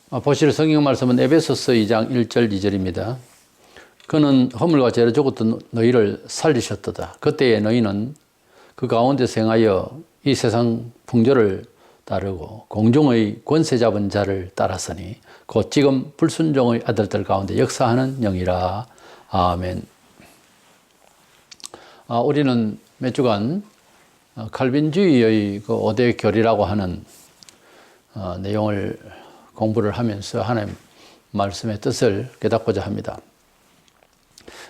보실 성경 말씀은 에베소서 2장 1절 2절입니다. 그는 허물과 죄로 죽었던 너희를 살리셨도다. 그때의 너희는 그 가운데서 행하여 이 세상 풍조를 따르고 공중의 권세 잡은 자를 따랐으니 곧 지금 불순종의 아들들 가운데 역사하는 영이라. 아멘. 우리는 몇 주간 칼빈주의의 그 5대 교리라고 하는 내용을 공부를 하면서 하나님 말씀의 뜻을 깨닫고자 합니다.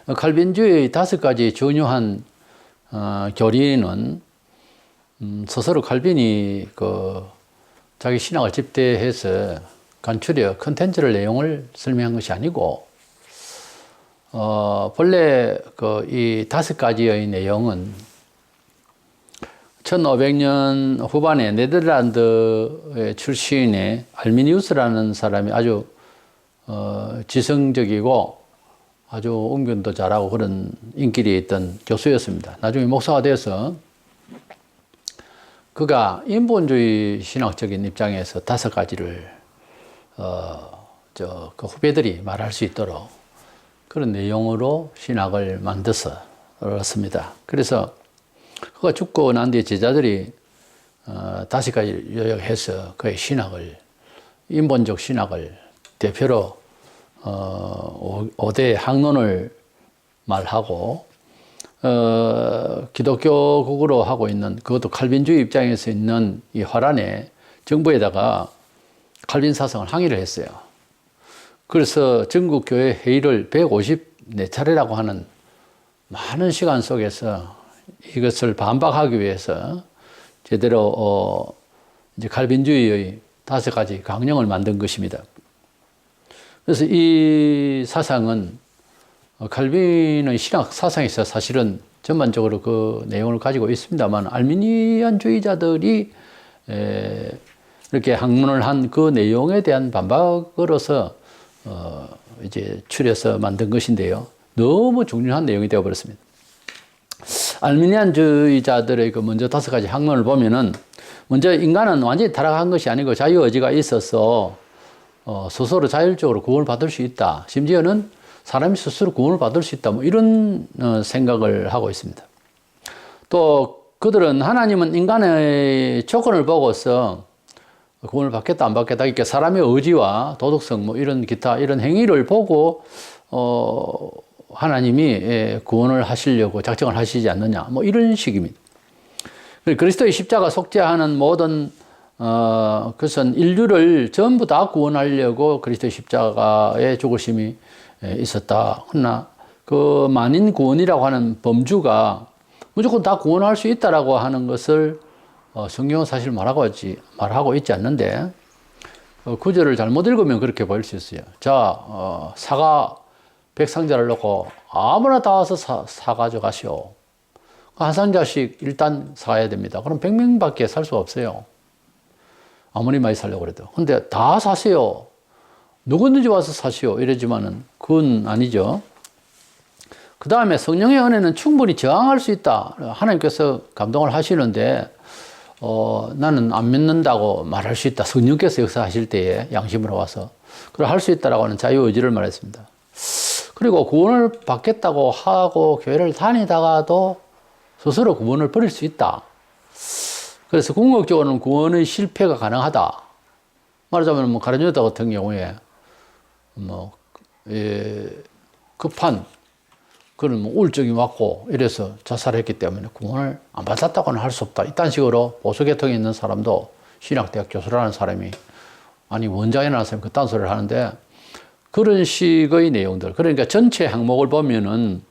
칼빈주의의 5가지 중요한 교리는 스스로 칼빈이 자기 신학을 집대해서 간추려 컨텐츠를 내용을 설명한 것이 아니고 본래 이 5가지의 내용은 1500년 후반에 네덜란드 출신의 알미니우스라는 사람이 아주 지성적이고 아주 은근도 잘하고 그런 인기리에 있던 교수였습니다. 나중에 목사가 돼서 그가 인본주의 신학적인 입장에서 5가지를 그 후배들이 말할 수 있도록 그런 내용으로 신학을 만들었습니다. 그래서 그가 죽고 난 뒤에 제자들이 5가지 요약해서 그의 신학을, 인본적 신학을 대표로 5대 학론을 말하고 기독교국으로 하고 있는, 그것도 칼빈주의 입장에서 있는 이 화란의 정부에다가 칼빈 사상을 항의를 했어요. 그래서 전국 교회 회의를 154차례라고 하는 많은 시간 속에서 이것을 반박하기 위해서 제대로 이제 칼빈주의의 5가지 강령을 만든 것입니다. 그래서 이 사상은 칼빈의 신학 사상에서 사실은 전반적으로 그 내용을 가지고 있습니다만 알미니안주의자들이 이렇게 학문을 한 그 내용에 대한 반박으로서 이제 추려서 만든 것인데요. 너무 중요한 내용이 되어버렸습니다. 알미니안주의자들의 먼저 5가지 학문을 보면은 먼저 인간은 완전히 타락한 것이 아니고 자유의지가 있어서 스스로 자율적으로 구원을 받을 수 있다. 심지어는 사람이 스스로 구원을 받을 수 있다. 뭐 이런 생각을 하고 있습니다. 또 그들은 하나님은 인간의 조건을 보고서 구원을 받겠다 안 받겠다 이렇게 사람의 의지와 도덕성 뭐 이런 기타 이런 행위를 보고 하나님이 구원을 하시려고 작정을 하시지 않느냐 뭐 이런 식입니다. 그리스도의 십자가 속죄하는 모든 그것은 인류를 전부 다 구원하려고 그리스도의 십자가의 죽으심이 있었다. 그러나 그 만인 구원이라고 하는 범주가 무조건 다 구원할 수 있다라고 하는 것을 성경은 사실 말하고 있지 않는데 구절을 잘못 읽으면 그렇게 보일 수 있어요. 자, 사과 100상자를 놓고 아무나 다 와서 사 가져가시오. 한 상자씩 일단 사야 됩니다. 그럼 100명밖에 살 수가 없어요. 아무리 많이 살려고 그래도. 근데 다 사세요. 누구든지 와서 사시오. 이러지만은 그건 아니죠. 그 다음에 성령의 은혜는 충분히 저항할 수 있다. 하나님께서 감동을 하시는데 나는 안 믿는다고 말할 수 있다. 성령께서 역사하실 때에 양심으로 와서 그걸 할 수 있다라고 하는 자유의지를 말했습니다. 그리고 구원을 받겠다고 하고 교회를 다니다가도 스스로 구원을 버릴 수 있다. 그래서 궁극적으로는 구원의 실패가 가능하다. 말하자면 뭐 가룟유다 같은 경우에 급한 그런 우울증이 왔고 이래서 자살했기 때문에 구원을 안 받았다고는 할 수 없다. 이딴 식으로 보수계통에 있는 사람도 신학대학 교수라는 사람이 아니 원장에 나온 사람이 그딴 소리를 하는데 그런 식의 내용들. 그러니까 전체 항목을 보면은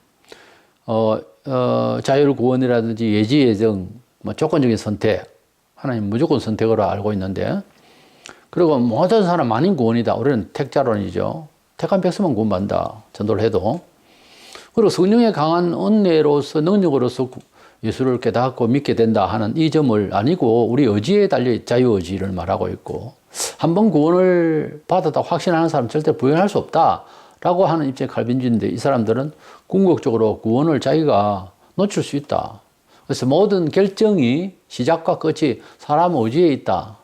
자율구원이라든지 예지예정, 뭐 조건적인 선택, 하나님 무조건 선택으로 알고 있는데, 그리고 모든 사람 만인 구원이다. 우리는 택자론이죠. 택한 백성만 구원받는다. 전도를 해도. 그리고 성령의 강한 은혜로서 능력으로서 예수를 깨닫고 믿게 된다 하는 이 점을 아니고 우리 의지에 달려 자유의지를 말하고 있고, 한번 구원을 받았다 확신하는 사람은 절대 부인할 수 없다라고 하는 입장의 칼빈주의인데, 이 사람들은 궁극적으로 구원을 자기가 놓칠 수 있다. 그래서 모든 결정이 시작과 끝이 사람 의지에 있다.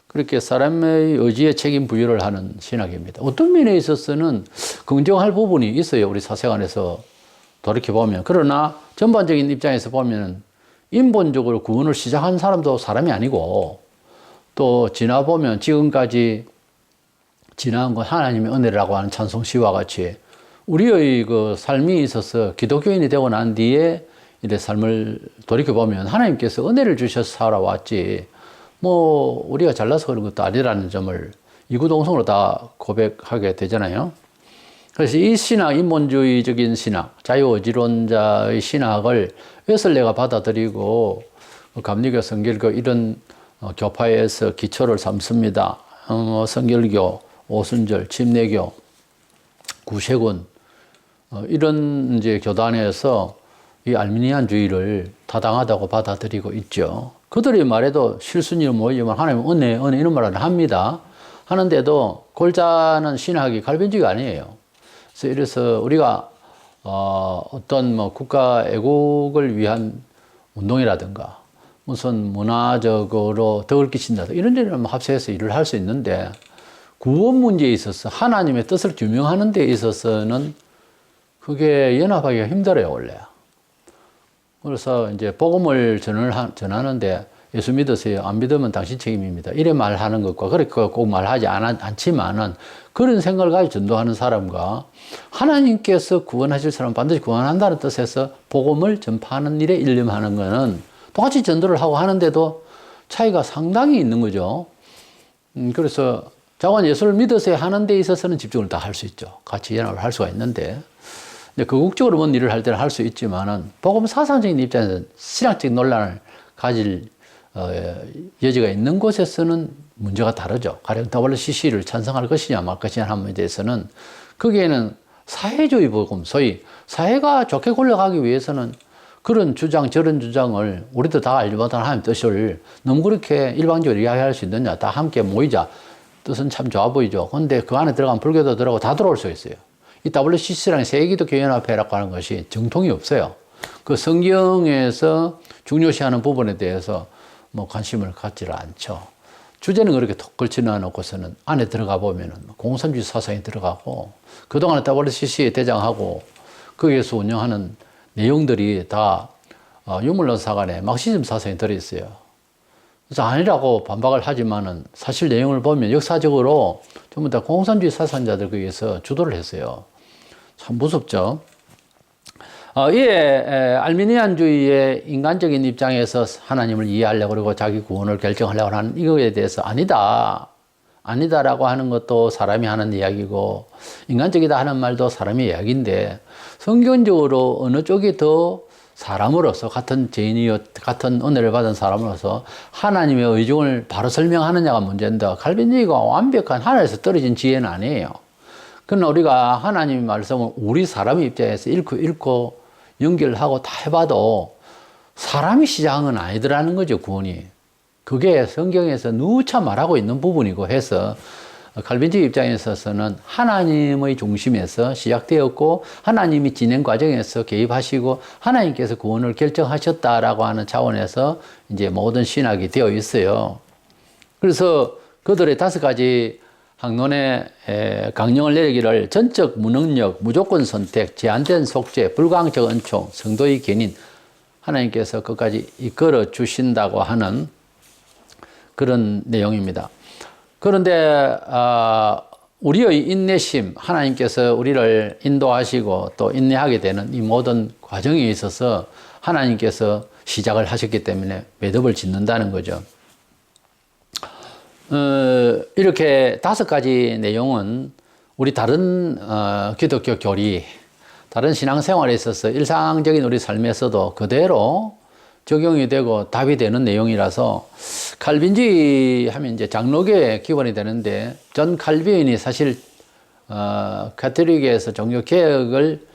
그렇게 사람의 의지에 책임 부여를 하는 신학입니다. 어떤 면에 있어서는 긍정할 부분이 있어요. 우리 사생활에서 돌이켜보면. 그러나 전반적인 입장에서 보면 인본적으로 구원을 시작한 사람도 사람이 아니고 또 지나보면 지금까지 지나온 건 하나님의 은혜라고 하는 찬송 시와 같이 우리의 그 삶이 있어서 기독교인이 되고 난 뒤에 이래 삶을 돌이켜보면 하나님께서 은혜를 주셔서 살아왔지 뭐 우리가 잘나서 그런 것도 아니라는 점을 이구동성으로 다 고백하게 되잖아요. 그래서 이 신학, 인본주의적인 신학, 자유의지론자의 신학을 웨슬레가 받아들이고 감리교, 성결교 이런 교파에서 기초를 삼습니다. 성결교, 오순절, 침례교, 구세군 이런 이제 교단에서 이 알미니안주의를 타당하다고 받아들이고 있죠. 그들의 말에도 실수님 모이면 하나님 은혜 이런 말을 합니다. 하는데도 골자는 신학이 갈빈주의가 아니에요. 그래서 우리가 어떤 뭐 국가 애국을 위한 운동이라든가 무슨 문화적으로 덕을 끼친다 이런 데는 합세해서 일을 할 수 있는데 구원 문제에 있어서 하나님의 뜻을 규명하는 데 있어서는 그게 연합하기가 힘들어요, 원래. 그래서 이제 복음을 전하는데 예수 믿으세요. 안 믿으면 당신 책임입니다. 이래 말하는 것과 그렇게 꼭 말하지 않지만은 그런 생각을 가지고 전도하는 사람과 하나님께서 구원하실 사람 반드시 구원한다는 뜻에서 복음을 전파하는 일에 일념하는 것은 똑같이 전도를 하고 하는데도 차이가 상당히 있는 거죠. 그래서 자관 예수를 믿으세요 하는 데 있어서는 집중을 다 할 수 있죠. 같이 연합을 할 수가 있는데 근데 극국적으로 뭔 일을 할 때는 할 수 있지만은 복음 사상적인 입장에서 신학적 논란을 가질 여지가 있는 곳에서는 문제가 다르죠. 가령 WCC를 찬성할 것이냐 말 것이냐 하는 문제에 대해서는 거기에는 사회주의 복음, 소위 사회가 좋게 굴러가기 위해서는 그런 주장, 저런 주장을 우리도 다 알지 못하는 하나님 뜻을 너무 그렇게 일방적으로 이야기할 수 있느냐. 다 함께 모이자. 뜻은 참 좋아 보이죠. 근데 그 안에 들어가면 불교도 들어가고 다 들어올 수 있어요. 이 WCC랑 세계기독교연합회라고 하는 것이 정통이 없어요. 그 성경에서 중요시하는 부분에 대해서 뭐 관심을 갖지를 않죠. 주제는 그렇게 톡 걸치놔 놓고서는 안에 들어가 보면은 공산주의 사상이 들어가고 그동안에 WCC에 대장하고 거기에서 운영하는 내용들이 다 유물론사관에 막시즘 사상이 들어있어요. 그래서 아니라고 반박을 하지만은 사실 내용을 보면 역사적으로 전부 다 공산주의 사상자들 거기에서 주도를 했어요. 참 무섭죠. 이에 알미니안주의의 인간적인 입장에서 하나님을 이해하려고 그러고 자기 구원을 결정하려고 하는 이거에 대해서 아니다라고 하는 것도 사람이 하는 이야기고 인간적이다 하는 말도 사람의 이야기인데 성경적으로 어느 쪽이 더 사람으로서 같은 죄인이요 같은 은혜를 받은 사람으로서 하나님의 의중을 바로 설명하느냐가 문제인데 칼빈주의가 완벽한 하늘에서 떨어진 지혜는 아니에요. 그러나 우리가 하나님의 말씀을 우리 사람의 입장에서 읽고 연결하고 다 해봐도 사람이 시작한 건 아니더라는 거죠, 구원이. 그게 성경에서 누차 말하고 있는 부분이고 해서 칼빈주의 입장에 있어서는 하나님의 중심에서 시작되었고 하나님이 진행 과정에서 개입하시고 하나님께서 구원을 결정하셨다라고 하는 차원에서 이제 모든 신학이 되어 있어요. 그래서 그들의 5가지 학론에 강령을 내리기를 전적 무능력, 무조건 선택, 제한된 속죄, 불광적 은총, 성도의 견인 하나님께서 끝까지 이끌어 주신다고 하는 그런 내용입니다. 그런데 우리의 인내심, 하나님께서 우리를 인도하시고 또 인내하게 되는 이 모든 과정에 있어서 하나님께서 시작을 하셨기 때문에 매듭을 짓는다는 거죠. 이렇게 5가지 내용은 우리 다른 기독교 교리, 다른 신앙생활에 있어서 일상적인 우리 삶에서도 그대로 적용이 되고 답이 되는 내용이라서 칼빈주의 하면 이제 장로교의 기본이 되는데 존 칼빈이 사실 가톨릭에서 종교개혁을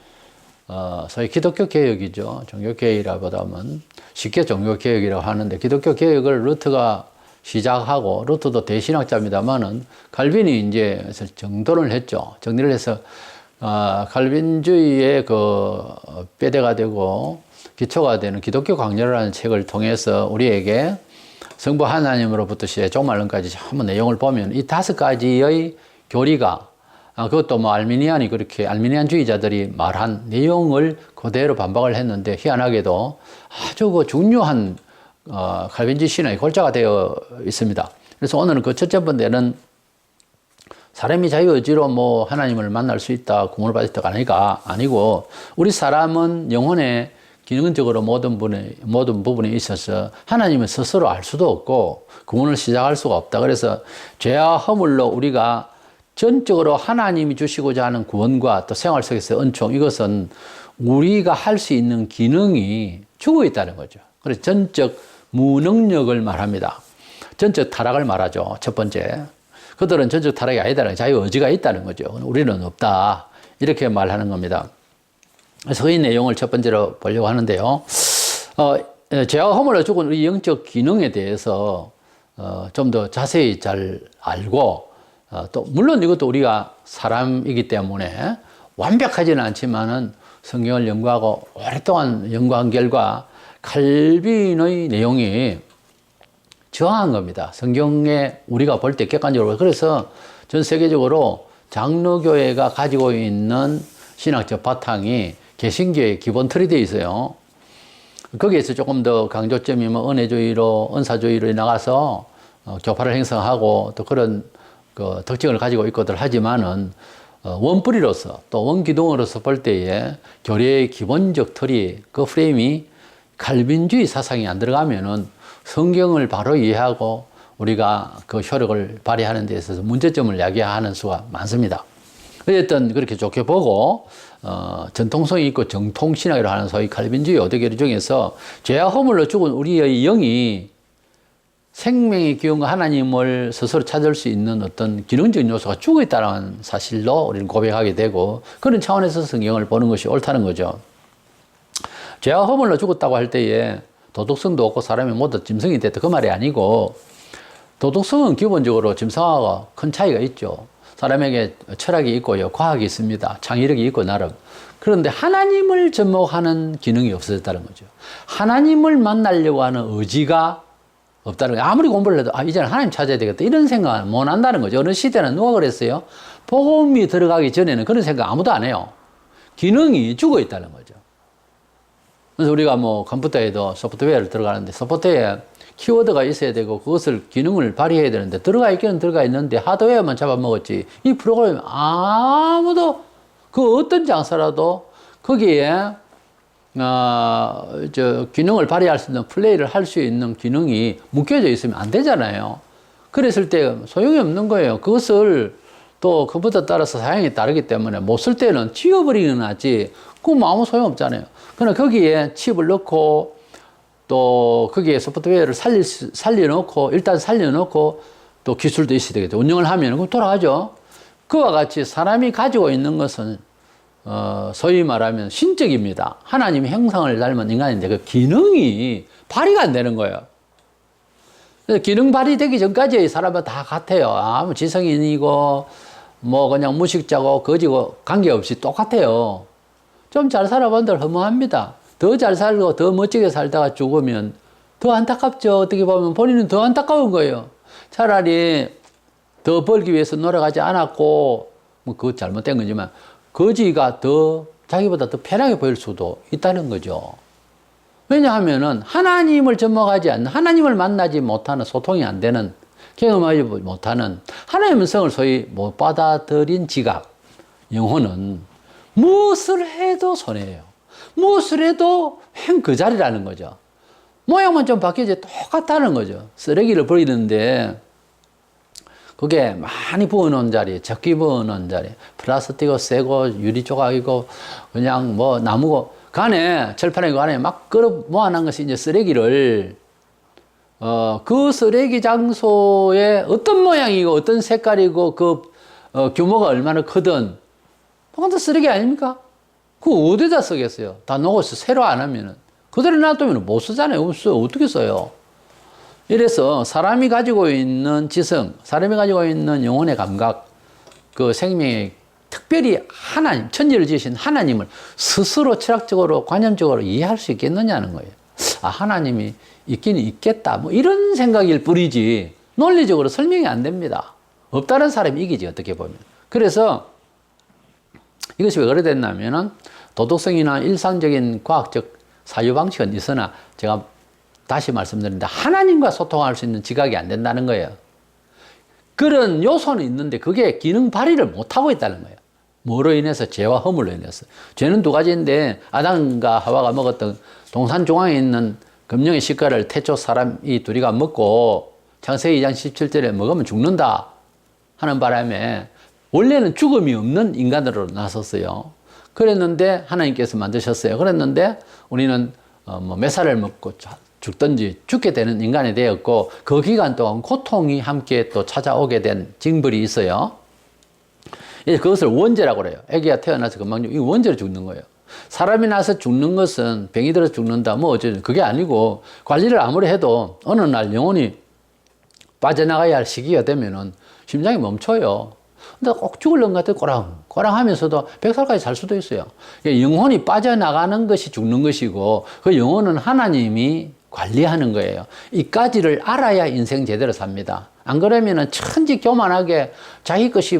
소위 기독교 개혁이죠. 종교개혁이라보다는 쉽게 종교개혁이라고 하는데 기독교 개혁을 루트가 시작하고 루트도 대신학자입니다만은 칼빈이 이제 정돈을 했죠. 정리를 해서 칼빈주의의 그 뼈대가 되고 기초가 되는 기독교 강렬이라는 책을 통해서 우리에게 성부 하나님으로부터 시작 종말론까지 한번 내용을 보면 이 5가지의 교리가 그것도 뭐 알미니안주의자들이 말한 내용을 그대로 반박을 했는데 희한하게도 아주 그 중요한 칼빈주의 신앙의 골자가 되어 있습니다. 그래서 오늘은 그 첫째 번째는 사람이 자유의지로 뭐 하나님을 만날 수 있다, 구원을 받을 때가 아니고 우리 사람은 영혼의 기능적으로 모든 부분에 있어서 하나님을 스스로 알 수도 없고 구원을 시작할 수가 없다. 그래서 죄와 허물로 우리가 전적으로 하나님이 주시고자 하는 구원과 또 생활 속에서 은총, 이것은 우리가 할 수 있는 기능이 죽어 있다는 거죠. 그래서 전적 무능력을 말합니다. 전적 타락을 말하죠. 첫 번째. 그들은 전적 타락이 아니다는 자유의지가 있다는 거죠. 우리는 없다. 이렇게 말하는 겁니다. 그래서 이 내용을 첫 번째로 보려고 하는데요. 죄와 허물로 죽은 우리 영적 기능에 대해서 좀 더 자세히 잘 알고 또 물론 이것도 우리가 사람이기 때문에 완벽하지는 않지만은 성경을 연구하고 오랫동안 연구한 결과 칼빈의 내용이 정확한 겁니다. 성경에 우리가 볼 때 객관적으로. 그래서 전 세계적으로 장로교회가 가지고 있는 신학적 바탕이 개신교의 기본 틀이 되어 있어요. 거기에서 조금 더 강조점이 뭐 은혜주의로, 은사주의로 나가서 교파를 형성하고 또 그런 그 특징을 가지고 있거들 하지만은 원뿌리로서 또 원기둥으로서 볼 때에 교리의 기본적 틀이 그 프레임이 칼빈주의 사상이 안 들어가면은 성경을 바로 이해하고 우리가 그 효력을 발휘하는 데 있어서 문제점을 야기하는 수가 많습니다. 어쨌든 그렇게 좋게 보고 전통성이 있고 정통신학이라고 하는 소위 칼빈주의 오대교리 중에서 죄와 허물로 죽은 우리의 영이 생명의 기운과 하나님을 스스로 찾을 수 있는 어떤 기능적인 요소가 죽어 있다는 사실로 우리는 고백하게 되고 그런 차원에서 성경을 보는 것이 옳다는 거죠. 죄와 허물로 죽었다고 할 때에 도덕성도 없고 사람이 모두 짐승이 됐다 그 말이 아니고 도덕성은 기본적으로 짐승하고 큰 차이가 있죠. 사람에게 철학이 있고요, 과학이 있습니다. 창의력이 있고 나름. 그런데 하나님을 접목하는 기능이 없어졌다는 거죠. 하나님을 만나려고 하는 의지가 없다는 거예요. 아무리 공부를 해도 이제는 하나님 찾아야 되겠다 이런 생각을 못 한다는 거죠. 어느 시대는 누가 그랬어요? 복음이 들어가기 전에는 그런 생각 아무도 안 해요. 기능이 죽어 있다는 거죠. 그래서 우리가 뭐 컴퓨터에도 소프트웨어를 들어가는데 소프트웨어에 키워드가 있어야 되고 그것을 기능을 발휘해야 되는데 들어가 있기는 들어가 있는데 하드웨어만 잡아먹었지 이 프로그램 아무도 그 어떤 장사라도 거기에 기능을 발휘할 수 있는 플레이를 할 수 있는 기능이 묶여져 있으면 안 되잖아요. 그랬을 때 소용이 없는 거예요. 그것을 또 컴퓨터 따라서 사양이 다르기 때문에 못 쓸 때는 지워버리는 하지 그건 아무 소용 없잖아요. 그러나 거기에 칩을 넣고 또 거기에 소프트웨어를 살려놓고 일단 살려놓고 또 기술도 있어야 되겠죠. 운영을 하면 그럼 돌아가죠. 그와 같이 사람이 가지고 있는 것은 소위 말하면 신적입니다. 하나님의 형상을 닮은 인간인데 그 기능이 발휘가 안 되는 거예요. 그래서 기능 발휘되기 전까지 사람은 다 같아요. 아무 지성인이고 뭐 그냥 무식자고 거지고 관계없이 똑같아요. 좀 잘 살아본들 허무합니다. 더 잘 살고 더 멋지게 살다가 죽으면 더 안타깝죠. 어떻게 보면 본인은 더 안타까운 거예요. 차라리 더 벌기 위해서 노력하지 않았고 뭐 그거 잘못된 거지만 거지가 더 자기보다 더 편하게 보일 수도 있다는 거죠. 왜냐하면은 하나님을 접목하지 않는 하나님을 만나지 못하는 소통이 안 되는 경험하지 못하는 하나님의 성을 소위 못 받아들인 지각 영혼은 무엇을 해도 손해예요. 무엇을 해도 그 자리라는 거죠. 모양만 좀 바뀌지 똑같다는 거죠. 쓰레기를 버리는데 그게 많이 부어놓은 자리, 적게 부어놓은 자리, 플라스틱이고 새고 유리 조각이고 그냥 뭐 나무고 간에 철판에 그 안에 막 끌어 모아놓은 것이 이제 쓰레기를 그 쓰레기 장소에 어떤 모양이고 어떤 색깔이고 그 규모가 얼마나 크든 그건 다 쓰레기 아닙니까? 그거 어디다 쓰겠어요? 다 녹아서 새로 안 하면은 그대로 놔두면 못 쓰잖아요. 없어요. 어떻게 써요? 이래서 사람이 가지고 있는 지성, 사람이 가지고 있는 영혼의 감각, 그 생명의 특별히 하나님, 천지를 지으신 하나님을 스스로 철학적으로, 관념적으로 이해할 수 있겠느냐는 거예요. 아, 하나님이 있긴 있겠다. 뭐 이런 생각일 뿐이지 논리적으로 설명이 안 됩니다. 없다는 사람이 이기지, 어떻게 보면. 그래서 이것이 왜 그래 됐냐면은 도덕성이나 일상적인 과학적 사유 방식은 있으나 제가 다시 말씀드립니다. 하나님과 소통할 수 있는 지각이 안 된다는 거예요. 그런 요소는 있는데 그게 기능 발휘를 못하고 있다는 거예요. 뭐로 인해서? 죄와 허물로 인해서. 죄는 두 가지인데 아담과 하와가 먹었던 동산 중앙에 있는 금령의 식과를 태초 사람이 둘이가 먹고 창세기 2장 17절에 먹으면 죽는다 하는 바람에 원래는 죽음이 없는 인간으로 나섰어요. 그랬는데 하나님께서 만드셨어요. 그랬는데 우리는 몇 살을 먹고 죽든지 죽게 되는 인간이 되었고 그 기간 동안 고통이 함께 또 찾아오게 된 징벌이 있어요. 그것을 원죄라고 그래요. 아기가 태어나서 금방 이 원죄로 죽는 거예요. 사람이 나서 죽는 것은 병이 들어서 죽는다 뭐 어쩌죠. 그게 아니고 관리를 아무리 해도 어느 날 영혼이 빠져나가야 할 시기가 되면은 심장이 멈춰요. 근데 꼭 죽을는 것 같아 꼬랑 하면서도 100살까지 살 수도 있어요. 영혼이 빠져나가는 것이 죽는 것이고 그 영혼은 하나님이 관리하는 거예요. 이까지를 알아야 인생 제대로 삽니다. 안 그러면은 천지 교만하게 자기 것이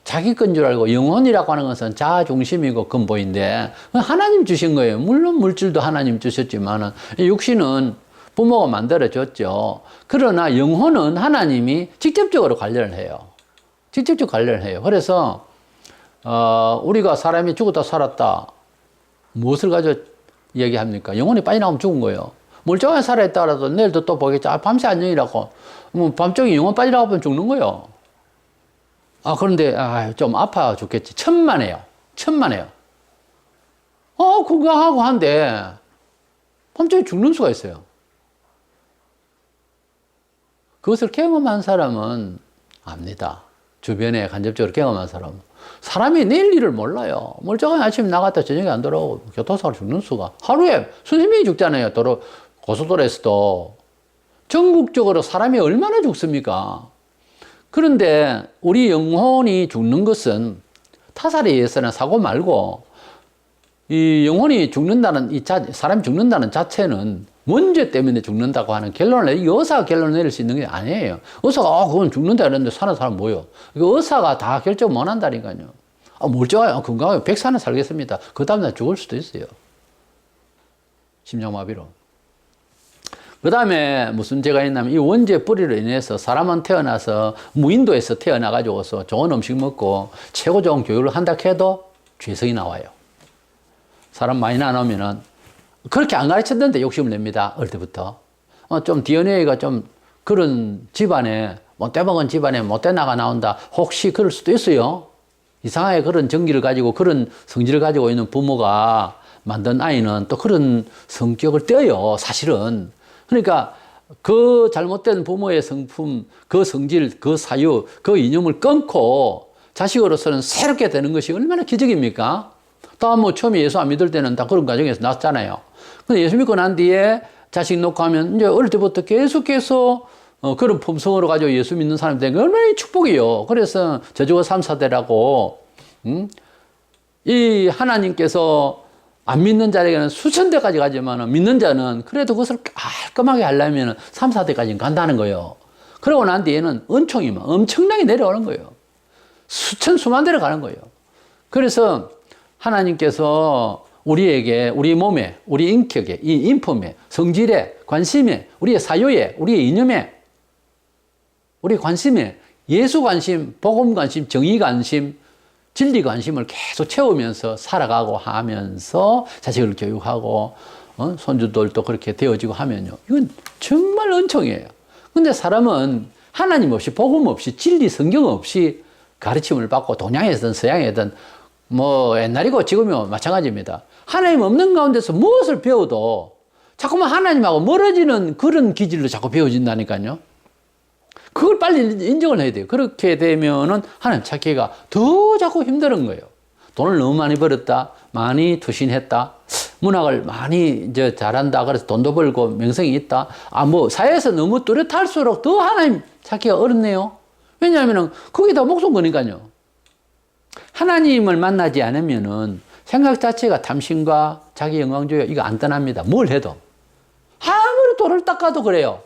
자기 건 줄 알고 영혼이라고 하는 것은 자아 중심이고 근본인데 하나님 주신 거예요. 물론 물질도 하나님 주셨지만은 육신은 부모가 만들어줬죠. 그러나 영혼은 하나님이 직접적으로 관리를 해요. 직접적 관리를 해요. 그래서 우리가 사람이 죽었다 살았다 무엇을 가지고 얘기합니까? 영혼이 빠져나가면 죽은 거예요. 멀쩡하게 살아있다 하더라도 내일도 또 보겠지. 밤새 안녕이라고. 밤중에 영혼 빠져나가면 죽는 거예요. 그런데 좀 아파 죽겠지. 천만에요. 건강하고 한데 밤중에 죽는 수가 있어요. 그것을 경험한 사람은 압니다. 주변에 간접적으로 경험한 사람은. 사람이 내일 일을 몰라요. 멀쩡하게 아침에 나갔다 저녁에 안 돌아오고 교통사고로 죽는 수가 하루에 수십 명이 죽잖아요. 고속도로에서도. 전국적으로 사람이 얼마나 죽습니까? 그런데 우리 영혼이 죽는 것은 타살에 의해서는 사고 말고 이 영혼이 죽는다는 사람이 죽는다는 자체는 원죄 때문에 죽는다고 하는 결론을 의사가 결론을 내릴 수 있는 게 아니에요. 의사가 그건 죽는다 이랬는데 사는 사람 뭐예요? 의사가 다 결정 못 한다니까요. 멀쩡해요. 건강하게 100살은 살겠습니다. 그 다음날 죽을 수도 있어요. 심장마비로. 그 다음에 무슨 죄가 있냐면 이 원죄 뿌리로 인해서 사람은 태어나서 무인도에서 태어나가지고서 좋은 음식 먹고 최고 좋은 교육을 한다 해도 죄성이 나와요. 사람 많이 나누면은 그렇게 안 가르쳤는데 욕심을 냅니다. 어릴 때부터. 좀 DNA가 좀 그런 집안에 못돼 먹은 집안에 못돼 나온다. 혹시 그럴 수도 있어요. 이상하게 그런 정기를 가지고 그런 성질을 가지고 있는 부모가 만든 아이는 또 그런 성격을 떼어요. 사실은. 그러니까 그 잘못된 부모의 성품, 그 성질, 그 사유, 그 이념을 끊고 자식으로서는 새롭게 되는 것이 얼마나 기적입니까? 다 처음에 예수 안 믿을 때는 다 그런 과정에서 났잖아요. 근데 예수 믿고 난 뒤에 자식 놓고 하면 이제 어릴 때부터 계속해서 그런 품성으로 가지고 예수 믿는 사람이 되는 게 얼마나 축복이요. 그래서 저주가 3, 4대라고, 이 하나님께서 안 믿는 자에게는 수천 대까지 가지만 믿는 자는 그래도 그것을 깔끔하게 하려면 3, 4대까지는 간다는 거예요. 그러고 난 뒤에는 은총이 엄청나게 내려오는 거예요. 수만 대로 가는 거예요. 그래서 하나님께서 우리에게, 우리 몸에, 우리 인격에, 이 인품에, 성질에, 관심에, 우리의 사유에, 우리의 이념에, 우리 관심에 예수 관심, 복음 관심, 정의 관심, 진리 관심을 계속 채우면서 살아가고 하면서 자식을 교육하고 손주들도 그렇게 되어지고 하면요. 이건 정말 은총이에요. 근데 사람은 하나님 없이 복음 없이 진리 성경 없이 가르침을 받고 동양에든 서양에든 옛날이고 지금이고 마찬가지입니다. 하나님 없는 가운데서 무엇을 배워도 자꾸만 하나님하고 멀어지는 그런 기질로 자꾸 배워진다니까요. 그걸 빨리 인정을 해야 돼요. 그렇게 되면은 하나님 찾기가 더 자꾸 힘든 거예요. 돈을 너무 많이 벌었다. 많이 투신했다. 문학을 많이 잘한다. 그래서 돈도 벌고 명성이 있다. 사회에서 너무 뚜렷할수록 더 하나님 찾기가 어렵네요. 왜냐하면 거기다 목숨 거니까요. 하나님을 만나지 않으면은 생각 자체가 탐심과 자기 영광주의 이거 안 떠납니다. 뭘 해도. 돌을 닦아도 그래요.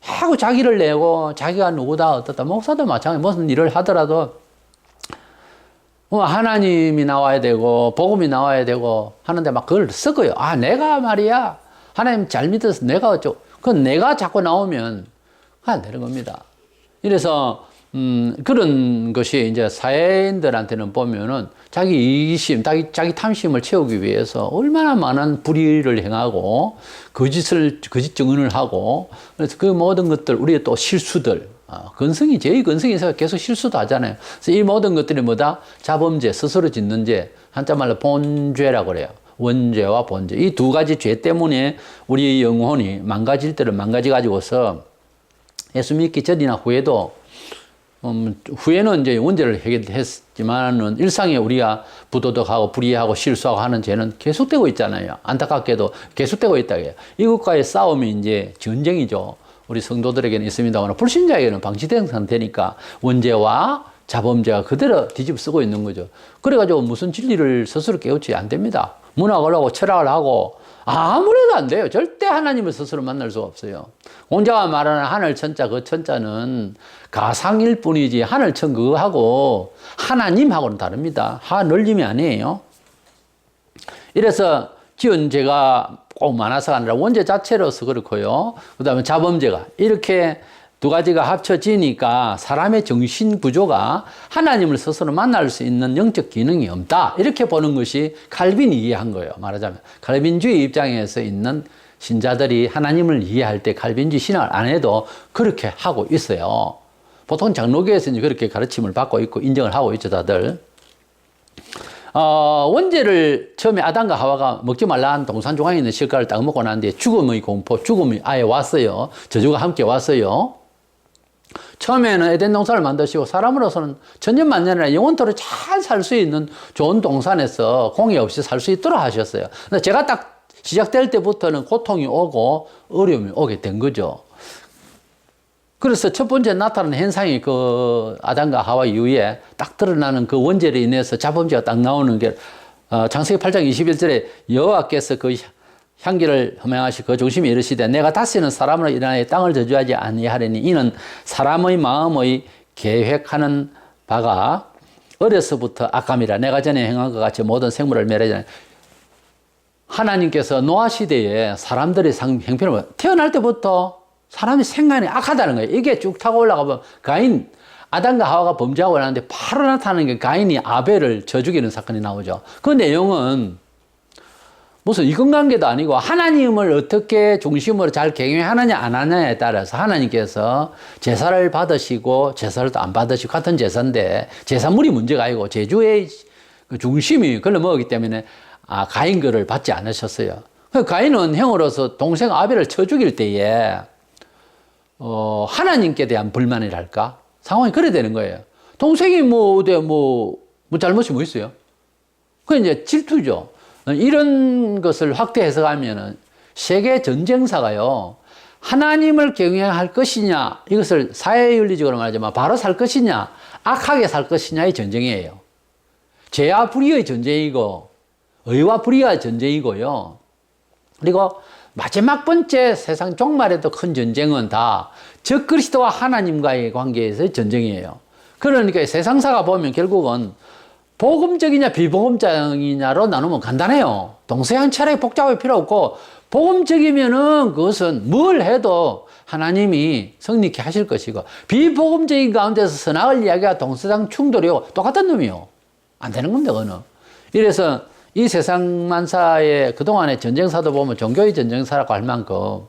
하고 자기를 내고 자기가 누구다 어떻다. 목사도 마찬가지. 무슨 일을 하더라도 하나님이 나와야 되고 복음이 나와야 되고 하는데 막 그걸 썩어요. 아, 내가 말이야 하나님 잘 믿어서 내가 어쩌고. 그건 내가 자꾸 나오면 안 되는 겁니다. 이래서 그런 것이 이제 사회인들한테는 보면은 자기 이기심, 자기 탐심을 채우기 위해서 얼마나 많은 불의를 행하고 거짓 증언을 하고, 그래서 그 모든 것들, 우리의 또 실수들, 근성이 제일 근성이 있어서 계속 실수도 하잖아요. 그래서 이 모든 것들이 뭐다? 자범죄, 스스로 짓는 죄, 한자말로 본죄라고 그래요. 원죄와 본죄. 이 두 가지 죄 때문에 우리 영혼이 망가질 때를 망가져 가지고서 예수 믿기 전이나 후에도 후에는 이제 원죄를 해결했지만은 일상에 우리가 부도덕하고 불의하고 실수하고 하는 죄는 계속되고 있잖아요. 안타깝게도 계속되고 있다고 해요. 이것과의 싸움이 이제 전쟁이죠. 우리 성도들에게는 있습니다만 불신자에게는 방치된 상태니까 원죄와 자범죄가 그대로 뒤집어 쓰고 있는 거죠. 그래가지고 무슨 진리를 스스로 깨우치 안 됩니다. 문학을 하고 철학을 하고 아무래도 안 돼요. 절대 하나님을 스스로 만날 수가 없어요. 공자가 말하는 하늘 천자, 그 천자는 가상일 뿐이지 하늘천 그거하고 하나님하고는 다릅니다. 하늘님이 아니에요. 이래서 지은 죄가 꼭 많아서가 아니라 원죄 자체로서 그렇고요. 그 다음에 자범죄가 이렇게 두 가지가 합쳐지니까 사람의 정신 구조가 하나님을 스스로 만날 수 있는 영적 기능이 없다. 이렇게 보는 것이 칼빈이 이해한 거예요. 말하자면 칼빈주의 입장에서 있는 신자들이 하나님을 이해할 때 칼빈주의 신학을 안 해도 그렇게 하고 있어요. 보통 장로교에서는 그렇게 가르침을 받고 있고 인정을 하고 있죠, 다들. 원죄를 처음에 아담과 하와가 먹지 말라 한 동산 중앙에 있는 실과를 딱 먹고 난 뒤에 죽음의 공포, 죽음이 아예 왔어요. 저주가 함께 왔어요. 처음에는 에덴 동산을 만드시고 사람으로서는 천년만년이나 영원토록 잘 살 수 있는 좋은 동산에서 공해 없이 살 수 있도록 하셨어요. 근데 제가 딱 시작될 때부터는 고통이 오고 어려움이 오게 된 거죠. 그래서 첫 번째 나타나는 현상이 그 아담과 하와 이후에 딱 드러나는 그 원죄로 인해서 자범죄가 딱 나오는 게 창세기 8장 21절에 여호와께서 그 향기를 흠행하시고 그 중심에 이르시되 내가 다시는 사람으로 일어나여 땅을 저주하지 아니하리니 이는 사람의 마음의 계획하는 바가 어려서부터 악함이라. 내가 전에 행한 것 같이 모든 생물을 멸하잖아요. 하나님께서 노아 시대에 사람들의 형편을 태어날 때부터 사람의 생각이 악하다는 거예요. 이게 쭉 타고 올라가면 가인, 아담과 하와가 범죄하고 나는데 바로 나타나는 게 가인이 아벨을 쳐 죽이는 사건이 나오죠. 그 내용은 무슨 이권관계도 아니고 하나님을 어떻게 중심으로 잘 경영하느냐 안 하느냐에 따라서 하나님께서 제사를 받으시고 제사를 또 안 받으시고 같은 제사인데 제사물이 문제가 아니고 제주의 중심이 그걸 먹었기 때문에 가인 거를 받지 않으셨어요. 가인은 형으로서 동생 아벨을 쳐 죽일 때에 하나님께 대한 불만이랄까? 상황이 그래 되는 거예요. 동생이 뭐 잘못이 뭐 있어요? 그게 이제 질투죠. 이런 것을 확대 해석하면은 세계 전쟁사가요, 하나님을 경외할 것이냐, 이것을 사회윤리적으로 말하자면 바로 살 것이냐, 악하게 살 것이냐의 전쟁이에요. 죄와 불의의 전쟁이고, 의와 불의의 전쟁이고요. 그리고 마지막 번째 세상 종말에도 큰 전쟁은 다 적그리스도와 하나님과의 관계에서의 전쟁이에요. 그러니까 세상사가 보면 결국은 복음적이냐 비복음적이냐로 나누면 간단해요. 동서양 철학이 복잡할 필요 없고 복음적이면은 그것은 뭘 해도 하나님이 성립케 하실 것이고 비복음적인 가운데서 선악을 이야기가 동서양 충돌이고 똑같은 놈이요. 안 되는 겁니다, 그거는. 이래서 이 세상 만사의 그동안의 전쟁사도 보면 종교의 전쟁사라고 할 만큼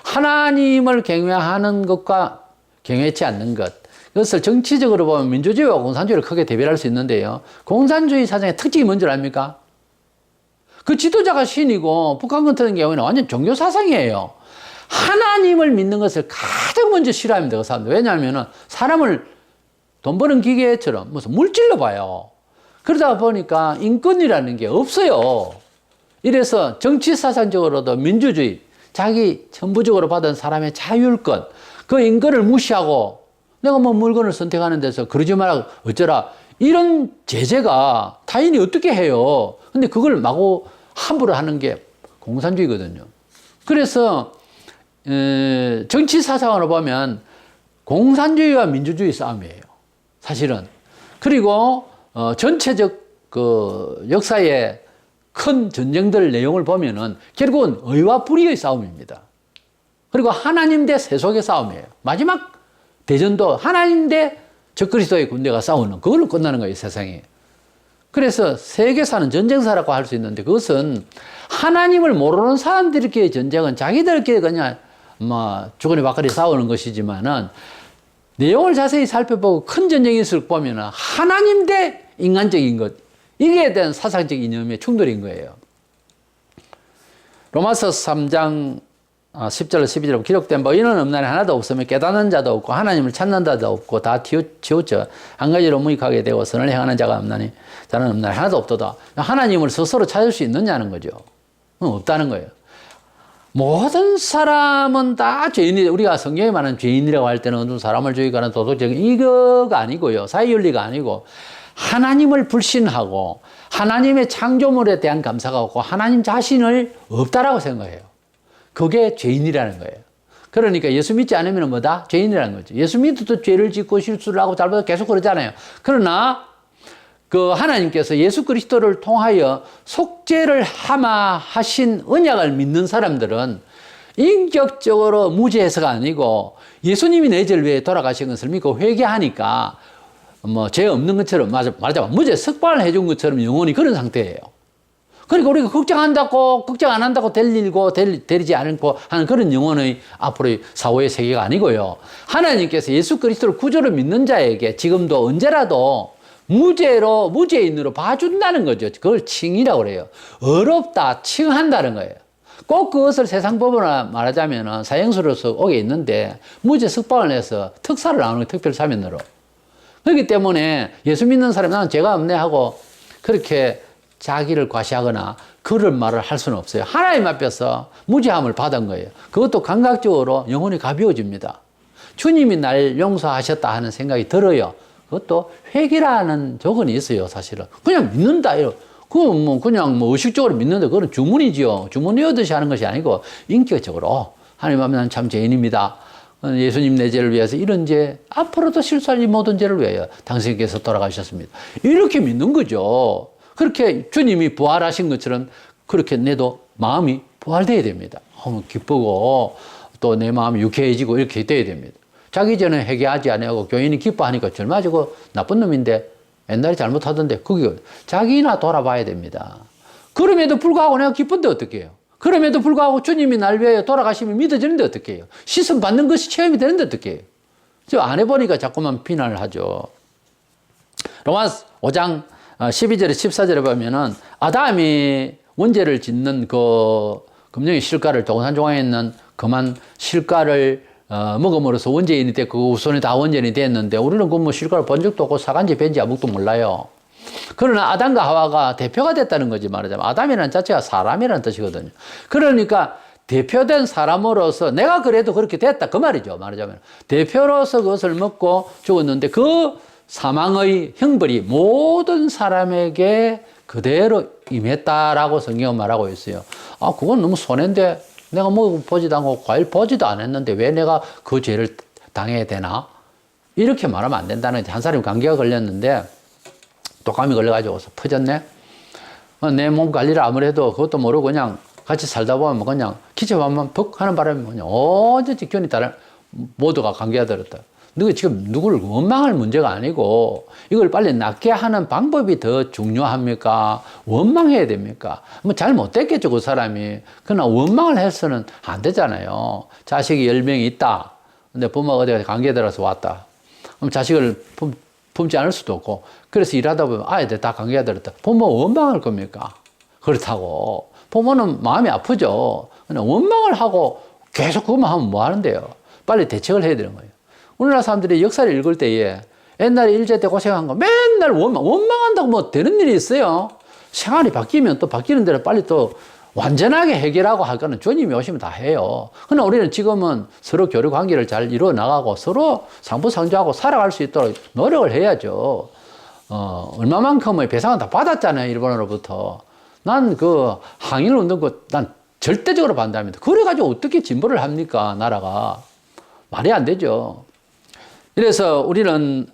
하나님을 경외하는 것과 경외치 않는 것, 그것을 정치적으로 보면 민주주의와 공산주의를 크게 대별할 수 있는데요. 공산주의 사상의 특징이 뭔지 압니까? 그 지도자가 신이고 북한 같은 경우에는 완전 종교 사상이에요. 하나님을 믿는 것을 가장 먼저 싫어합니다, 그 사람들. 왜냐하면 사람을 돈 버는 기계처럼 무슨 물질로 봐요. 그러다 보니까 인권이라는 게 없어요. 이래서 정치사상적으로도 민주주의, 자기 천부적으로 받은 사람의 자율권, 그 인권을 무시하고 내가 뭐 물건을 선택하는 데서 그러지 마라, 어쩌라. 이런 제재가 타인이 어떻게 해요? 근데 그걸 마구 함부로 하는 게 공산주의거든요. 그래서 정치 사상으로 보면 공산주의와 민주주의 싸움이에요. 사실은. 그리고 전체적 그 역사의 큰 전쟁들 내용을 보면은 결국은 의와 불의의 싸움입니다. 그리고 하나님 대 세속의 싸움이에요. 마지막 대전도 하나님 대 적그리스도의 군대가 싸우는 그걸로 끝나는 거예요, 세상이. 그래서 세계사는 전쟁사라고 할 수 있는데 그것은 하나님을 모르는 사람들끼리의 전쟁은 자기들끼리 그냥 주거니 받거니 싸우는 것이지만은 내용을 자세히 살펴보고 큰 전쟁이 있을 보면은 하나님 대 인간적인 것, 이게 대한 사상적 이념의 충돌인 거예요. 로마서 3장 10절 12절에 기록된 의인은 없나니 하나도 없으며 깨닫는 자도 없고 하나님을 찾는 자도 없고 다 치우쳐 한 가지로 무익하게 되고 선을 행하는 자가 없나니 자는 없나니 하나도 없도다. 하나님을 스스로 찾을 수 있느냐는 거죠. 없다는 거예요. 모든 사람은 다 죄인이, 우리가 성경에 말하는 죄인이라고 할 때는 어떤 사람을 죽이거나 도덕적인 이거가 아니고요. 사회윤리가 아니고 하나님을 불신하고 하나님의 창조물에 대한 감사가 없고 하나님 자신을 없다라고 생각해요. 그게 죄인이라는 거예요. 그러니까 예수 믿지 않으면 뭐다? 죄인이라는 거죠. 예수 믿어도 죄를 짓고 실수를 하고 잘못하고 계속 그러잖아요. 그러나 그 하나님께서 예수 그리스도를 통하여 속죄를 하신 언약을 믿는 사람들은 인격적으로 무죄해서가 아니고 예수님이 내 죄를 위해 돌아가신 것을 믿고 회개하니까 죄 없는 것처럼 말하자면 무죄 석방을 해준 것처럼 영원히 그런 상태예요. 그러니까 우리가 걱정 안 한다고 될 일고 되지 않고 하는 그런 영혼의 앞으로의 사후의 세계가 아니고요. 하나님께서 예수 그리스도를 구주로 믿는 자에게 지금도 언제라도 무죄인으로 봐준다는 거죠. 그걸 칭이라고 그래요. 어렵다, 칭한다는 거예요. 꼭 그것을 세상 법으로 말하자면 사형수로서 오게 있는데 무죄 석방을 해서 특사를 나누는 특별 사면으로. 그렇기 때문에 예수 믿는 사람이 나는 죄가 없네 하고 그렇게 자기를 과시하거나 그런 말을 할 수는 없어요. 하나님 앞에서 무죄함을 받은 거예요. 그것도 감각적으로 영혼이 가벼워집니다. 주님이 날 용서하셨다 하는 생각이 들어요. 그것도 회개라는 조건이 있어요, 사실은. 그냥 믿는다. 그건 그냥 의식적으로 믿는다. 그건 주문이지요. 주문이어듯이 하는 것이 아니고 인격적으로 하나님 앞에 나는 참 죄인입니다. 예수님 내 죄를 위해서 이런 죄, 앞으로도 실수할 이 모든 죄를 위하여 당신께서 돌아가셨습니다. 이렇게 믿는 거죠. 그렇게 주님이 부활하신 것처럼 그렇게 내도 마음이 부활돼야 됩니다. 기쁘고 또 내 마음이 유쾌해지고 이렇게 돼야 됩니다. 자기 전에 회개하지 않고 교인이 기뻐하니까 얼마 저거 나쁜 놈인데 옛날에 잘못하던데 그게 자기나 돌아봐야 됩니다. 그럼에도 불구하고 내가 기쁜데 어떻게 해요? 그럼에도 불구하고 주님이 날 위하여 돌아가시면 믿어지는데 어떻게 해요? 시선 받는 것이 체험이 되는데 어떻게 해요? 저 안 해보니까 자꾸만 비난을 하죠. 로마서 5장 12절에 14절에 보면은 아담이 원죄를 짓는 그 금령의 실과를 동산종화에 있는 그만 실과를 먹음으로써 원죄인이 됐고 그 후손이 다 원죄인이 됐는데 우리는 그 실과를 본 적도 없고 사간지 뵌지 아무것도 몰라요. 그러나 아담과 하와가 대표가 됐다는 거지 말하자면 아담이라는 자체가 사람이라는 뜻이거든요. 그러니까 대표된 사람으로서 내가 그래도 그렇게 됐다 그 말이죠. 말하자면 대표로서 그것을 먹고 죽었는데 그 사망의 형벌이 모든 사람에게 그대로 임했다라고 성경은 말하고 있어요. 그건 너무 손해인데 내가 보지도 않고 과일 보지도 않았는데 왜 내가 그 죄를 당해야 되나? 이렇게 말하면 안 된다는 거지. 한 사람이 감기가 걸렸는데 독감이 걸려가지고서 퍼졌네? 내 몸 관리를 아무래도 그것도 모르고 그냥 같이 살다 보면 그냥 기침하면 벅 하는 바람에 그냥 어쩐지 견이 다른 모두가 감기가 들었다. 너가 지금 누구를 원망할 문제가 아니고 이걸 빨리 낫게 하는 방법이 더 중요합니까? 원망해야 됩니까? 잘못됐겠죠, 그 사람이. 그러나 원망을 해서는 안 되잖아요. 자식이 10명이 있다. 근데 부모가 어디 감기에 들어서 왔다. 그럼 자식을 품지 않을 수도 없고. 그래서 일하다 보면 아이들 다 감기에 들었다. 부모 원망할 겁니까? 그렇다고. 부모는 마음이 아프죠. 그냥 원망을 하고 계속 그것만 하면 뭐 하는데요? 빨리 대책을 해야 되는 거예요. 우리나라 사람들이 역사를 읽을 때에 옛날에 일제 때 고생한 거 맨날 원망한다고 뭐 되는 일이 있어요. 생활이 바뀌면 또 바뀌는 대로 빨리 또 완전하게 해결하고 할 거는 주님이 오시면 다 해요. 그러나 우리는 지금은 서로 교류 관계를 잘 이루어 나가고 서로 상부상조하고 살아갈 수 있도록 노력을 해야죠. 얼마만큼의 배상은 다 받았잖아요, 일본으로부터. 난 그 항일 운동 난 절대적으로 반대합니다. 그래가지고 어떻게 진보를 합니까? 나라가. 말이 안 되죠. 그래서 우리는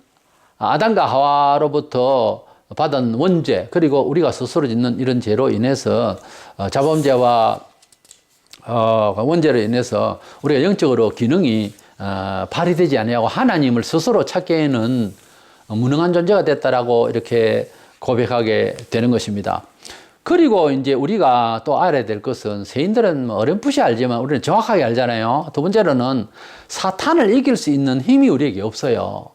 아담과 하와로부터 받은 원죄, 그리고 우리가 스스로 짓는 이런 죄로 인해서 자범죄와 원죄로 인해서 우리가 영적으로 기능이 발휘되지 아니하고 하나님을 스스로 찾기에는 무능한 존재가 됐다라고 이렇게 고백하게 되는 것입니다. 그리고 이제 우리가 또 알아야 될 것은, 세인들은 어렴풋이 알지만 우리는 정확하게 알잖아요. 두 번째로는 사탄을 이길 수 있는 힘이 우리에게 없어요.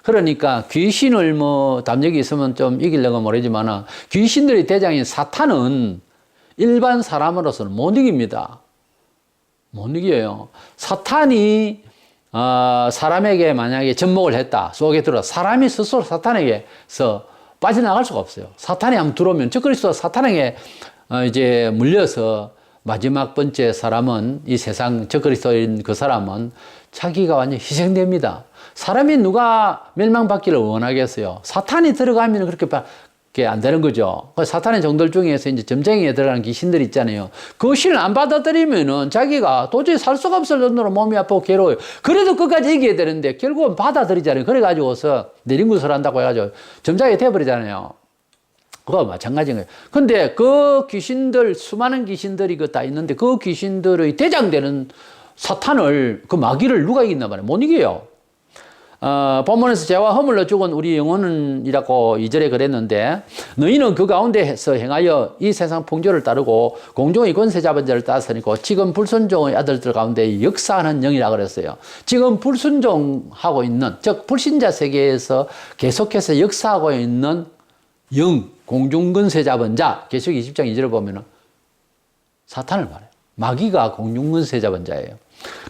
그러니까 귀신을 담력이 있으면 좀 이기려고 모르지만 귀신들의 대장인 사탄은 일반 사람으로서는 못 이깁니다. 못 이겨요. 사탄이 사람에게 만약에 접목을 했다, 속에 들어 사람이 스스로 사탄에게서 빠져나갈 수가 없어요. 사탄이 한번 들어오면 적그리스도 사탄에게 이제 물려서 마지막 번째 사람은, 이 세상 적그리스도인 그 사람은 자기가 완전히 희생됩니다. 사람이 누가 멸망받기를 원하겠어요? 사탄이 들어가면 그렇게 안 되는 거죠. 사탄의 종들 중에서 이제 점쟁이에 들어가는 귀신들이 있잖아요. 그 신을 안 받아들이면은 자기가 도저히 살 수가 없을 정도로 몸이 아프고 괴로워요. 그래도 끝까지 이겨야 되는데 결국은 받아들이잖아요. 그래가지고서 내린구설 한다고 해가지고 점장이 돼버리잖아요. 그거 마찬가지인 거예요. 근데 그 귀신들, 수많은 귀신들이 다 있는데 그 귀신들의 대장되는 사탄을, 그 마귀를 누가 이긴단 말이에요? 못 이겨요. 본문에서 죄와 허물로 죽은 우리 영혼이라고 2절에 그랬는데, 너희는 그 가운데서 행하여 이 세상 풍조를 따르고 공중의 권세 잡은 자를 따르니고 지금 불순종의 아들들 가운데 역사하는 영이라 그랬어요. 지금 불순종하고 있는, 즉 불신자 세계에서 계속해서 역사하고 있는 영, 공중 권세 잡은 자, 계시록 20장 2절을 보면은 사탄을 말해요. 마귀가 공중 권세 잡은 자예요.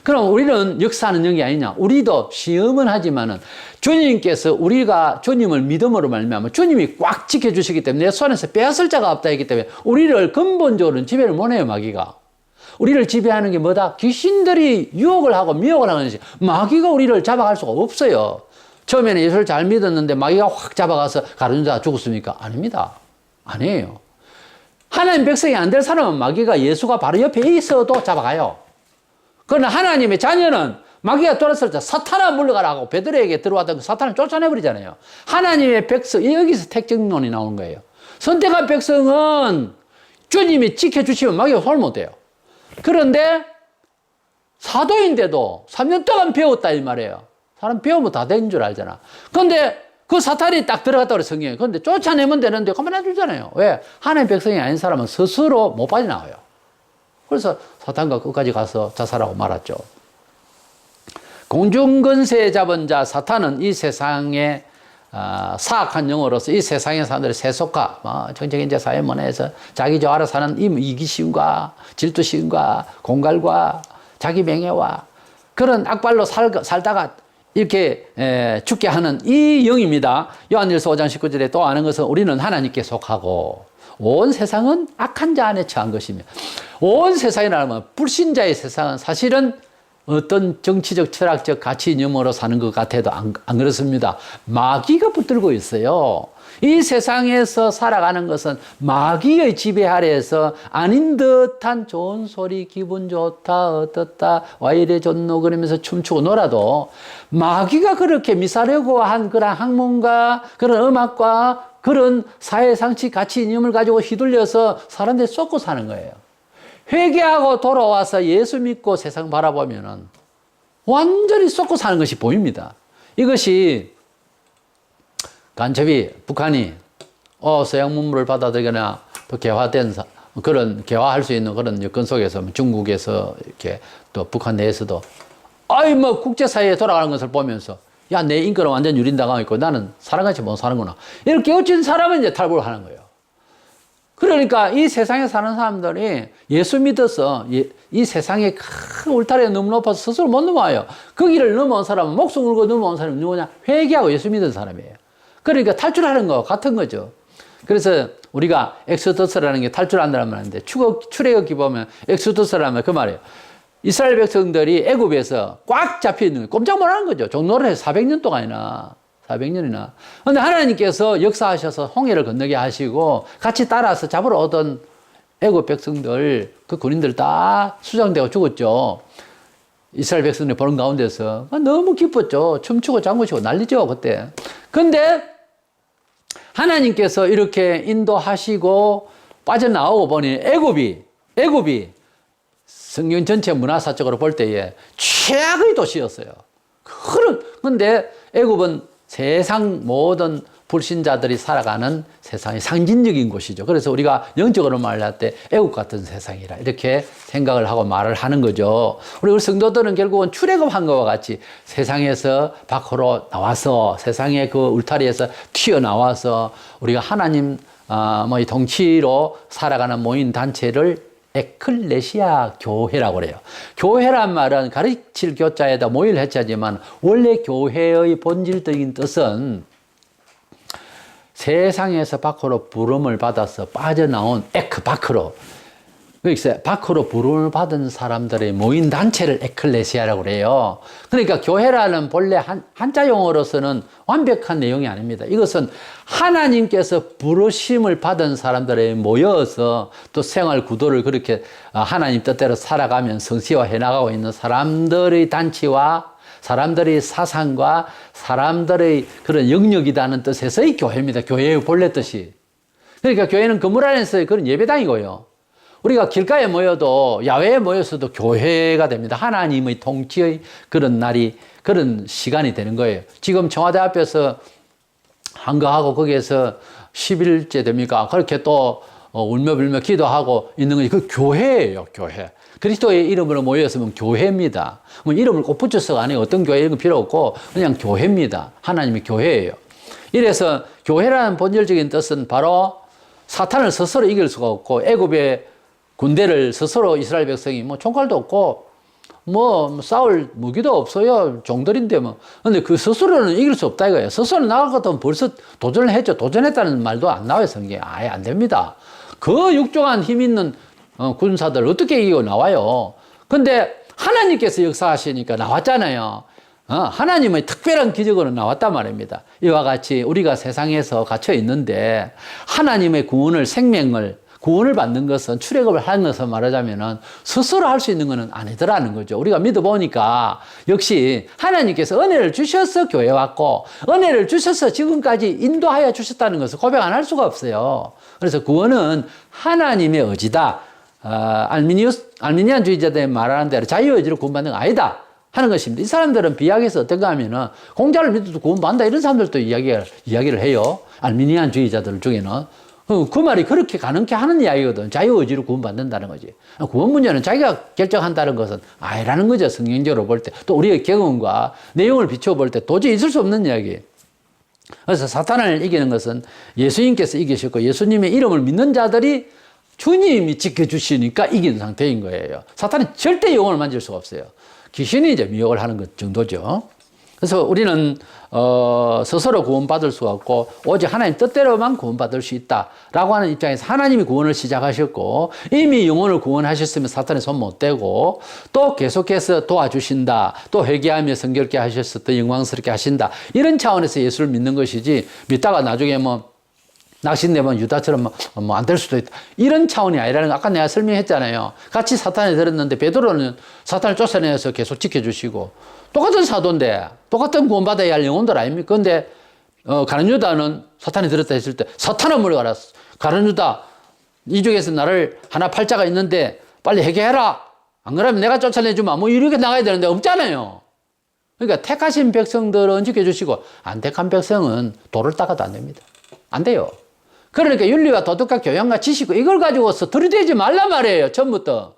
그럼 우리는 역사하는 영이 아니냐? 우리도 시험은 하지만은 주님께서, 우리가 주님을 믿음으로 말미암아 주님이 꽉 지켜주시기 때문에 내 손에서 빼앗을 자가 없다 했기 때문에 우리를 근본적으로는 지배를 못해요, 마귀가. 우리를 지배하는 게 뭐다? 귀신들이 유혹을 하고 미혹을 하는 것이, 마귀가 우리를 잡아갈 수가 없어요. 처음에는 예수를 잘 믿었는데 마귀가 확 잡아가서 가룟유다 죽었습니까? 아닙니다. 아니에요. 하나님 백성이 안 될 사람은 마귀가, 예수가 바로 옆에 있어도 잡아가요. 그러나 하나님의 자녀는 마귀가 돌았을 때 사탄아 물러가라고 베드로에게 들어왔던 그 사탄을 쫓아내버리잖아요. 하나님의 백성, 여기서 택정론이 나오는 거예요. 선택한 백성은 주님이 지켜주시면 마귀가 손을 못 대요. 그런데 사도인데도 3년 동안 배웠다 이 말이에요. 사람 배우면 다 된 줄 알잖아. 그런데 그 사탄이 딱 들어갔다 그래, 성경에. 그런데 쫓아내면 되는데 가만 놔두잖아요. 왜? 하나님의 백성이 아닌 사람은 스스로 못 빠져나와요. 그래서 사탄과 끝까지 가서 자살하고 말았죠. 공중권세 잡은 자 사탄은 이 세상의 사악한 영으로서 이 세상의 사람들의 세속화, 정치경제 사회문화에서 자기 저 알아 사는 이기심과 질투심과 공갈과 자기 명예와 그런 악발로 살다가 이렇게 죽게 하는 이 영입니다. 요한일서 5장 19절에 또 아는 것은 우리는 하나님께 속하고 온 세상은 악한 자 안에 처한 것이며, 온 세상이라면 불신자의 세상은 사실은 어떤 정치적, 철학적 가치 이념으로 사는 것 같아도 안 그렇습니다. 마귀가 붙들고 있어요. 이 세상에서 살아가는 것은 마귀의 지배 아래에서 아닌 듯한 좋은 소리, 기분 좋다, 어떻다, 와 이래 좋노 그러면서 춤추고 놀아도 마귀가 그렇게 미사려고 한 그런 학문과 그런 음악과 그런 사회상식 가치 이념을 가지고 휘둘려서 사람들이 쏟고 사는 거예요. 회개하고 돌아와서 예수 믿고 세상 바라보면은 완전히 쏟고 사는 것이 보입니다. 이것이 간첩이, 북한이 서양 문물을 받아들이거나 또 개화된 그런 개화할 수 있는 그런 여건 속에서 중국에서 이렇게 또 북한 내에서도 국제사회에 돌아가는 것을 보면서 야, 내 인권은 완전 유린당하고 있고 나는 사람같이 못 사는구나. 이렇게 깨우친 사람은 이제 탈북을 하는 거예요. 그러니까 이 세상에 사는 사람들이 예수 믿어서 이 세상에 큰 울타리가 너무 높아서 스스로 못 넘어와요. 그 길을 넘어온 사람은, 목숨 걸고 넘어온 사람은 누구냐? 회개하고 예수 믿은 사람이에요. 그러니까 탈출하는 거 같은 거죠. 그래서 우리가 엑소더스라는 게 탈출한다는 말인데, 출애굽기 보면 엑소더스라는 그 말이에요. 이스라엘 백성들이 애굽에서 꽉 잡혀 있는 거예요. 꼼짝 못 하는 거죠. 종노를 해서 400년 동안이나. 400년이나. 그런데 하나님께서 역사하셔서 홍해를 건너게 하시고 같이 따라서 잡으러 오던 애굽 백성들, 그 군인들 다 수장되고 죽었죠. 이스라엘 백성들이 보는 가운데서 너무 기뻤죠. 춤추고 장구치고 난리죠, 그때. 근데 하나님께서 이렇게 인도하시고 빠져나오고 보니 애굽이 성경 전체 문화사적으로 볼 때에 최악의 도시였어요. 그런데 애굽은 세상 모든 불신자들이 살아가는 세상의 상징적인 곳이죠. 그래서 우리가 영적으로 말할 때 애국 같은 세상이라 이렇게 생각을 하고 말을 하는 거죠. 우리 성도들은 결국은 출애굽한 것과 같이 세상에서 밖으로 나와서 세상의 그 울타리에서 튀어나와서 우리가 하나님 이 통치로 살아가는 모인 단체를 에클레시아 교회라고 그래요. 교회란 말은 가르칠 교자에다 모일 해자지만 원래 교회의 본질적인 뜻은 세상에서 밖으로 부름을 받아서 빠져나온 밖으로. 그래서 밖으로 부름을 받은 사람들의 모인 단체를 에클레시아라고 그래요. 그러니까 교회라는 본래 한자 용어로서는 완벽한 내용이 아닙니다. 이것은 하나님께서 부르심을 받은 사람들이 모여서 또 생활 구도를 그렇게 하나님 뜻대로 살아가면 성시화해 나가고 있는 사람들의 단체와 사람들의 사상과 사람들의 그런 영역이라는 뜻에서의 교회입니다. 교회의 본래 뜻이. 그러니까 교회는 건물 안에서의 그런 예배당이고요. 우리가 길가에 모여도 야외에 모여서도 교회가 됩니다. 하나님의 통치의 그런 날이 그런 시간이 되는 거예요. 지금 청와대 앞에서 한가하고 거기에서 10일째 됩니까? 그렇게 또 울며불며 기도하고 있는 게 그 교회예요. 교회. 그리스도의 이름으로 모였으면 교회입니다. 뭐 이름을 꼭 붙여서가 아니에요. 어떤 교회 이런 거 필요 없고 그냥 교회입니다. 하나님의 교회예요. 이래서 교회라는 본질적인 뜻은 바로 사탄을 스스로 이길 수가 없고 애굽의 군대를 스스로 이스라엘 백성이 뭐 총칼도 없고 뭐 싸울 무기도 없어요. 종들인데 뭐. 근데 그 스스로는 이길 수 없다 이거예요. 스스로 나갈 것 같으면 벌써 도전을 했죠. 도전했다는 말도 안 나와요. 성경에. 아예 안 됩니다. 그 육중한 힘 있는 군사들 어떻게 이기고 나와요. 근데 하나님께서 역사하시니까 나왔잖아요. 하나님의 특별한 기적으로 나왔단 말입니다. 이와 같이 우리가 세상에서 갇혀 있는데 하나님의 구원을 구원을 받는 것은 출애굽을 하는 것을 말하자면은 스스로 할 수 있는 것은 아니더라는 거죠. 우리가 믿어보니까 역시 하나님께서 은혜를 주셔서 교회 왔고 은혜를 주셔서 지금까지 인도하여 주셨다는 것을 고백 안 할 수가 없어요. 그래서 구원은 하나님의 의지다. 알미니안주의자들이 말하는 대로 자유의지로 구원받는 거 아니다 하는 것입니다. 이 사람들은 비약에서 어떤가 하면은 공자를 믿어도 구원받는다 이런 사람들도 이야기를 해요. 알미니안주의자들 중에는. 그 말이 그렇게 가능케 하는 이야기거든. 자유의지로 구원받는다는 거지. 구원 문제는 자기가 결정한다는 것은 아니라는 거죠. 성경적으로 볼 때. 또 우리의 경험과 내용을 비춰볼 때 도저히 있을 수 없는 이야기. 그래서 사탄을 이기는 것은 예수님께서 이기셨고 예수님의 이름을 믿는 자들이 주님이 지켜주시니까 이긴 상태인 거예요. 사탄은 절대 영혼을 만질 수가 없어요. 귀신이 이제 미혹을 하는 것 정도죠. 그래서 우리는 스스로 구원받을 수가 없고 오직 하나님 뜻대로만 구원받을 수 있다라고 하는 입장에서 하나님이 구원을 시작하셨고 이미 영혼을 구원하셨으면 사탄의 손 못 대고 또 계속해서 도와주신다. 또 회개하며 성결케 하셔서 또 영광스럽게 하신다. 이런 차원에서 예수를 믿는 것이지 믿다가 나중에 낚시내면 유다처럼 안 될 수도 있다. 이런 차원이 아니라는 거 아까 내가 설명했잖아요. 같이 사탄에 들었는데 베드로는 사탄을 쫓아내서 계속 지켜주시고 똑같은 사도인데 똑같은 구원받아야 할 영혼들 아닙니까? 근데 가룟 유다는 사탄이 들었다 했을 때 사탄아 물러가라. 가룟 유다 이쪽에서 나를 하나 팔자가 있는데 빨리 해결해라. 안 그러면 내가 쫓아내주마. 뭐 이렇게 나가야 되는데 없잖아요. 그러니까 택하신 백성들은 지켜주시고 안 택한 백성은 돌을 닦아도 안 됩니다. 안 돼요. 그러니까 윤리와 도덕과 교양과 지식 이걸 가지고서 들이대지 말란 말이에요. 처음부터.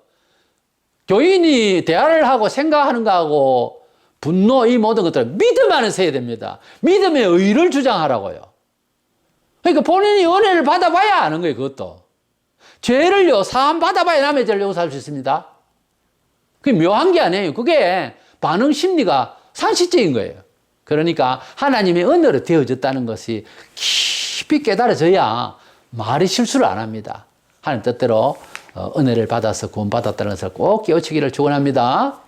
교인이 대화를 하고 생각하는 거하고 분노 이 모든 것들을 믿음 안에서 해야 됩니다. 믿음의 의를 주장하라고요. 그러니까 본인이 은혜를 받아봐야 아는 거예요. 그것도. 죄를요 사함 받아봐야 남의 죄를 용서할 수 있습니다. 그게 묘한 게 아니에요. 그게 반응 심리가 상식적인 거예요. 그러니까 하나님의 은혜로 되어졌다는 것이 깊이 깨달아져야 말이 실수를 안 합니다. 하나님 뜻대로 은혜를 받아서 구원받았다는 것을 꼭 깨우치기를 축원합니다.